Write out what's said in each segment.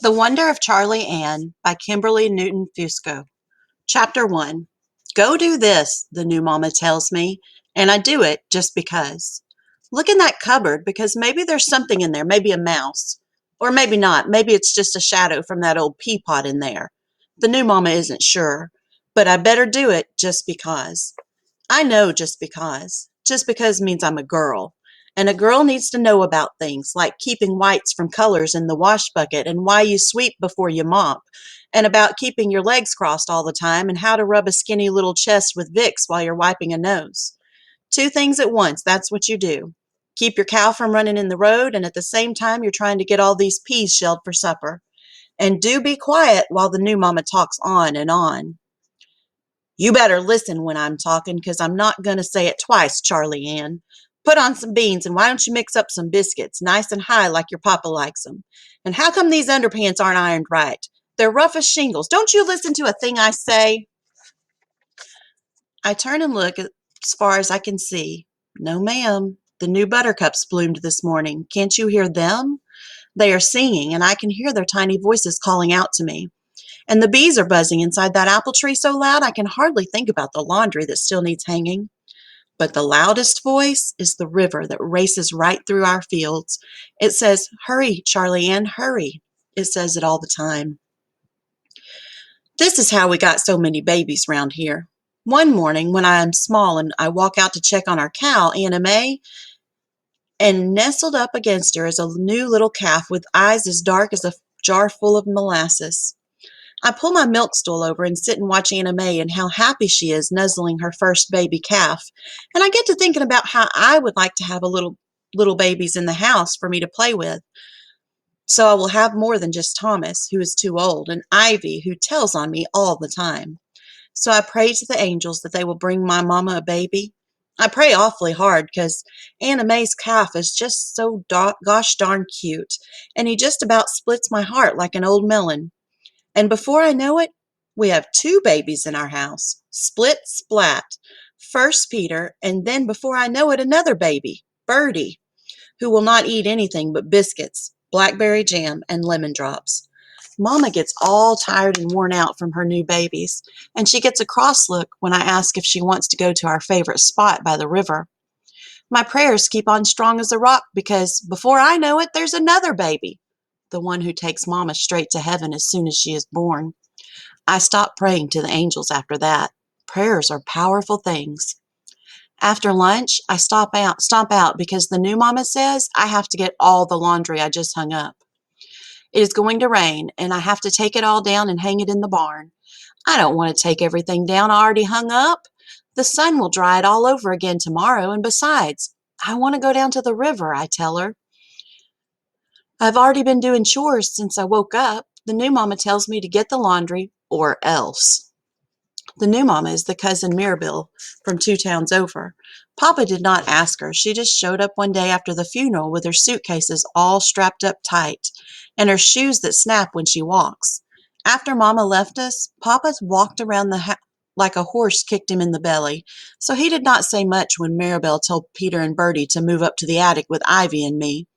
The Wonder of Charlie Ann by Kimberly Newton Fusco. Chapter 1. Go do this, the new mama tells me, and I do it just because. Look in that cupboard because maybe there's something in there, maybe a mouse. Or maybe not, maybe it's just a shadow from that old pea pot in there. The new mama isn't sure, but I better do it just because. I know just because. Just because means I'm a girl. And a girl needs to know about things like keeping whites from colors in the wash bucket and why you sweep before you mop, and about keeping your legs crossed all the time and how to rub a skinny little chest with Vicks while you're wiping a nose. Two things at once, that's what you do. Keep your cow from running in the road, and at the same time, you're trying to get all these peas shelled for supper. And do be quiet while the new mama talks on and on. You better listen when I'm talking, 'cause I'm not going to say it twice, Charlie Ann. Put on some beans, and why don't you mix up some biscuits, nice and high like your papa likes 'em? And how come these underpants aren't ironed right? They're rough as shingles. Don't you listen to a thing I say? I turn and look as far as I can see. No, ma'am. The new buttercups bloomed this morning. Can't you hear them? They are singing, and I can hear their tiny voices calling out to me. And the bees are buzzing inside that apple tree so loud I can hardly think about the laundry that still needs hanging. But the loudest voice is the river that races right through our fields. It says, "Hurry, Charlie Ann, hurry." It says it all the time. This is how we got so many babies round here. One morning when I am small and I walk out to check on our cow, Anna May, and nestled up against her is a new little calf with eyes as dark as a jar full of molasses. I pull my milk stool over and sit and watch Anna May and how happy she is nuzzling her first baby calf. And I get to thinking about how I would like to have a little babies in the house for me to play with. So I will have more than just Thomas, who is too old, and Ivy, who tells on me all the time. So I pray to the angels that they will bring my mama a baby. I pray awfully hard because Anna May's calf is just so gosh darn cute, and he just about splits my heart like an old melon. And before I know it, we have two babies in our house. Split splat. First Peter, and then before I know it, another baby, Birdie, who will not eat anything but biscuits, blackberry jam, and lemon drops. Mama gets all tired and worn out from her new babies, and she gets a cross look when I ask if she wants to go to our favorite spot by the river. My prayers keep on strong as a rock because before I know it, there's another baby, the one who takes Mama straight to heaven as soon as she is born. I stopped praying to the angels after that. Prayers are powerful things. After lunch, I stomp out because the new mama says I have to get all the laundry I just hung up. It is going to rain, and I have to take it all down and hang it in the barn. I don't want to take everything down I already hung up. The sun will dry it all over again tomorrow, and besides, I want to go down to the river, I tell her. I've already been doing chores since I woke up. The new mama tells me to get the laundry or else. The new mama is the cousin Mirabelle from 2 towns over. Papa did not ask her. She just showed up one day after the funeral with her suitcases all strapped up tight and her shoes that snap when she walks. After Mama left us, Papa walked around the house like a horse kicked him in the belly, so he did not say much when Mirabelle told Peter and Bertie to move up to the attic with Ivy and me.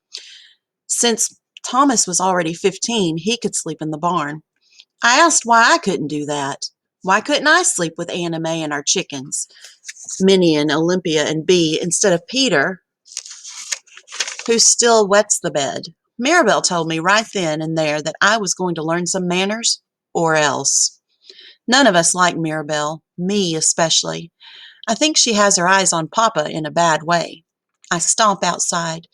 Since Thomas was already 15, he could sleep in the barn. I asked why I couldn't do that. Why couldn't I sleep with Anna May and our chickens, Minnie and Olympia and Bee, instead of Peter, who still wets the bed? Mirabelle told me right then and there that I was going to learn some manners, or else. None of us like Mirabelle, me especially. I think she has her eyes on Papa in a bad way. I stomp outside.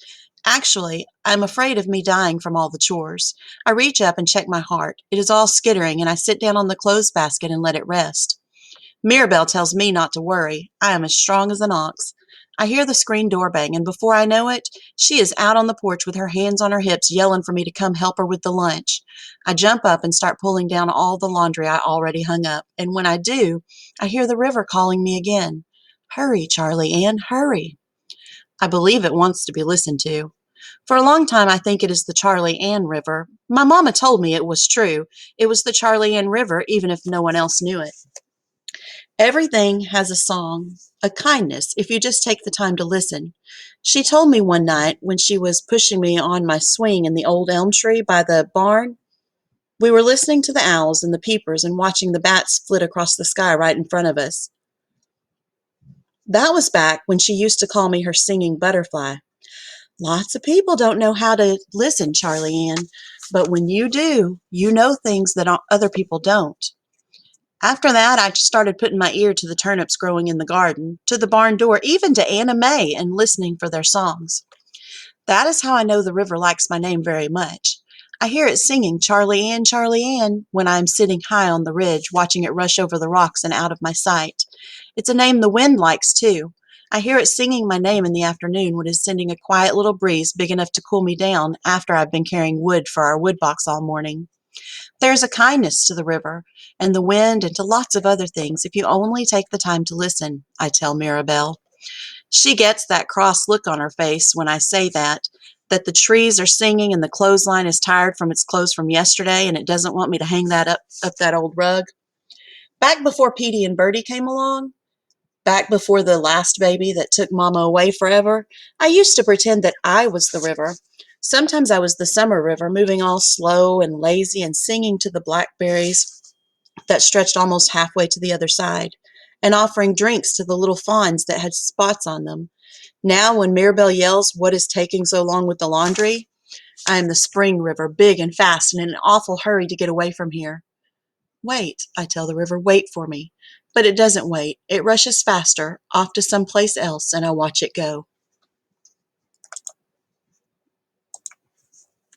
Actually, I'm afraid of me dying from all the chores. I reach up and check my heart. It is all skittering, and I sit down on the clothes basket and let it rest. Mirabelle tells me not to worry. I am as strong as an ox. I hear the screen door bang, and before I know it, she is out on the porch with her hands on her hips, yelling for me to come help her with the lunch. I jump up and start pulling down all the laundry I already hung up, and when I do, I hear the river calling me again. Hurry, Charlie Ann, hurry. I believe it wants to be listened to. For a long time, I think it is the Charlie Ann River. My mama told me it was true. It was the Charlie Ann River, even if no one else knew it. Everything has a song, a kindness, if you just take the time to listen. She told me one night when she was pushing me on my swing in the old elm tree by the barn. We were listening to the owls and the peepers and watching the bats flit across the sky right in front of us. That was back when she used to call me her singing butterfly. Lots of people don't know how to listen, Charlie Ann, but when you do, you know things that other people don't. After that, I started putting my ear to the turnips growing in the garden, to the barn door, even to Anna May, and listening for their songs. That is how I know the river likes my name very much. I hear it singing Charlie Ann, when I am sitting high on the ridge, watching it rush over the rocks and out of my sight. It's a name the wind likes, too. I hear it singing my name in the afternoon when it's sending a quiet little breeze big enough to cool me down after I've been carrying wood for our wood box all morning. There's a kindness to the river and the wind and to lots of other things if you only take the time to listen, I tell Mirabelle. She gets that cross look on her face when I say that the trees are singing and the clothesline is tired from its clothes from yesterday and it doesn't want me to hang that up that old rug. Back before Petey and Bertie came along, back before the last baby that took Mama away forever, I used to pretend that I was the river. Sometimes I was the summer river, moving all slow and lazy and singing to the blackberries that stretched almost halfway to the other side, and offering drinks to the little fawns that had spots on them. Now, when Mirabelle yells, "What is taking so long with the laundry?" I am the spring river, big and fast, and in an awful hurry to get away from here. Wait, I tell the river, wait for me. But it doesn't wait. It rushes faster, off to some place else, and I watch it go.